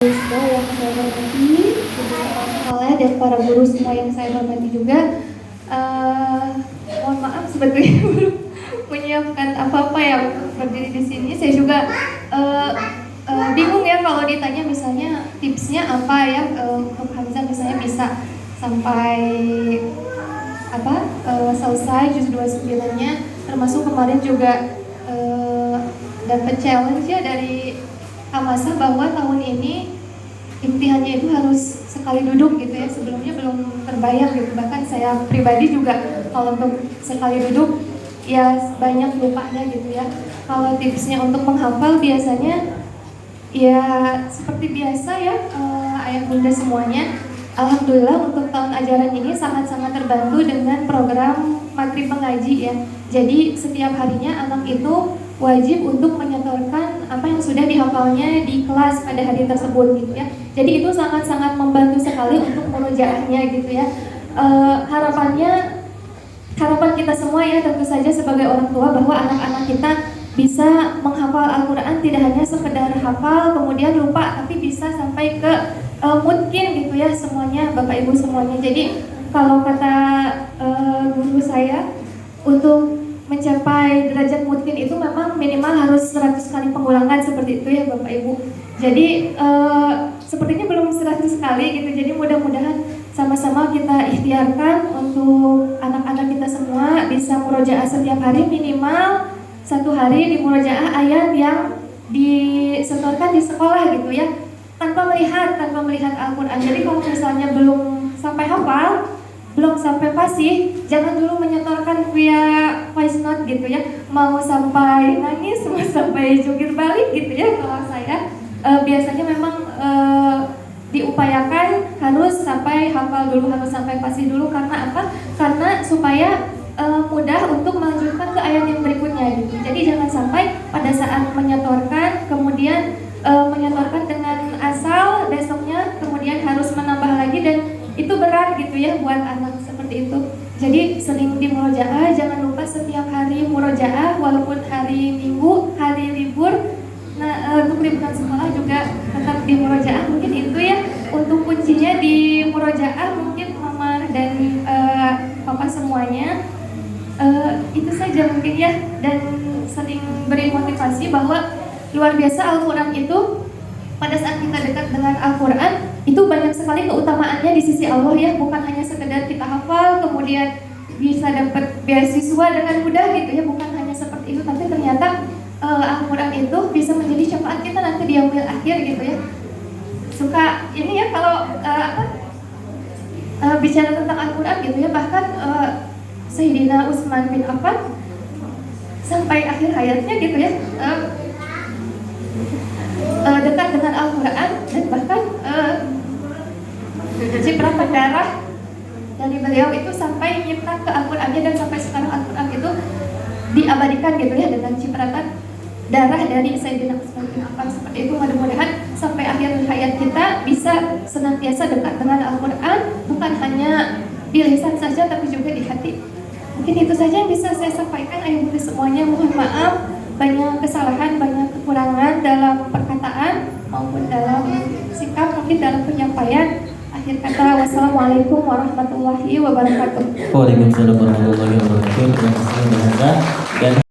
Yang saya hormati, oleh dan para guru semua yang saya hormati juga. Mohon maaf sebetulnya belum menyiapkan apa-apa yang berdiri di sini. Saya juga bingung ya kalau ditanya misalnya tipsnya apa ya, untuk Hamzah misalnya bisa sampai selesai juz 29-nya, termasuk kemarin juga dapat challenge ya dari Hamzah bahwa tahun ini imtihannya itu harus sekali duduk gitu ya. Sebelumnya belum terbayang gitu, bahkan saya pribadi juga kalau untuk sekali duduk ya banyak lupanya gitu ya. Kalau tipsnya untuk menghafal biasanya ya seperti biasa ya, ayah bunda semuanya. Alhamdulillah untuk tahun ajaran ini sangat-sangat terbantu dengan program maghrib mengaji ya. Jadi setiap harinya anak itu wajib untuk menyetorkan apa yang sudah dihafalnya di kelas pada hari tersebut gitu ya. Jadi itu sangat-sangat membantu sekali untuk murojaahnya gitu ya. Harapan kita semua ya tentu saja sebagai orang tua bahwa anak-anak kita bisa menghafal Al-Quran, tidak hanya sekedar hafal kemudian lupa, tapi bisa sampai ke mungkin gitu ya semuanya, Bapak Ibu semuanya. Jadi kalau kata guru saya, untuk mencapai derajat mungkin itu memang minimal harus 100 kali pengulangan seperti itu ya Bapak Ibu. Jadi sepertinya belum 100 kali gitu. Jadi mudah-mudahan sama-sama kita ikhtiarkan untuk anak-anak kita semua bisa murojaah setiap hari, minimal satu hari di murojaah ayat yang disetorkan di sekolah gitu ya, tanpa melihat Al-Quran. Jadi kalau misalnya belum sampai hafal, belum sampai fasih, jangan dulu menyetorkan via voice note gitu ya. Mau sampai nangis, mau sampai jungkir balik gitu ya. Kalau saya biasanya memang diupayakan harus sampai hafal dulu, harus sampai fasih dulu. Karena apa? Karena supaya mudah untuk melanjutkan ke ayat yang berikutnya gitu. Jadi jangan sampai pada saat menyetorkan kemudian menyetorkan dengan asal, besoknya kemudian harus menambah lagi, dan itu berat gitu ya buat anak seperti itu. Jadi sering di murojaah, jangan lupa setiap hari murojaah walaupun hari Minggu, hari libur. Nah, untuk liburan sekolah juga tetap di murojaah. Mungkin itu ya untuk kuncinya di murojaah, mungkin mama dan papa semuanya. Itu saja mungkin ya, dan sering beri motivasi bahwa luar biasa Al-Quran itu, pada saat kita dekat dengan Al-Quran itu banyak sekali keutamaannya di sisi Allah ya. Bukan hanya sekedar kita hafal kemudian bisa dapat beasiswa dengan mudah gitu ya, bukan hanya seperti itu, tapi ternyata Al-Quran itu bisa menjadi syafaat kita nanti di yaumil akhir gitu ya. Suka ini ya kalau bicara tentang Al-Quran gitu ya, bahkan Sayyidina Utsman bin Affan sampai akhir hayatnya gitu ya dekat dengan Al-Quran, dan bahkan cipratan darah dari beliau itu sampai nyipta ke Al-Qurannya, dan sampai sekarang Al-Quran itu diabadikan gitu ya dengan cipratan darah dari Sayyidina Utsman bin Affan. Seperti itu, mudah-mudahan sampai akhir hayat kita bisa senantiasa dekat dengan Al-Quran, bukan hanya di lisan saja tapi juga di hati. Mungkin itu saja yang bisa saya sampaikan ayah bunda semuanya. Mohon maaf banyak kesalahan, banyak kekurangan dalam perkataan maupun dalam sikap, mungkin dalam penyampaian. Akhir kata, wassalamualaikum warahmatullahi wabarakatuh. Waalaikumsalam warahmatullahi wabarakatuh. Terima kasih.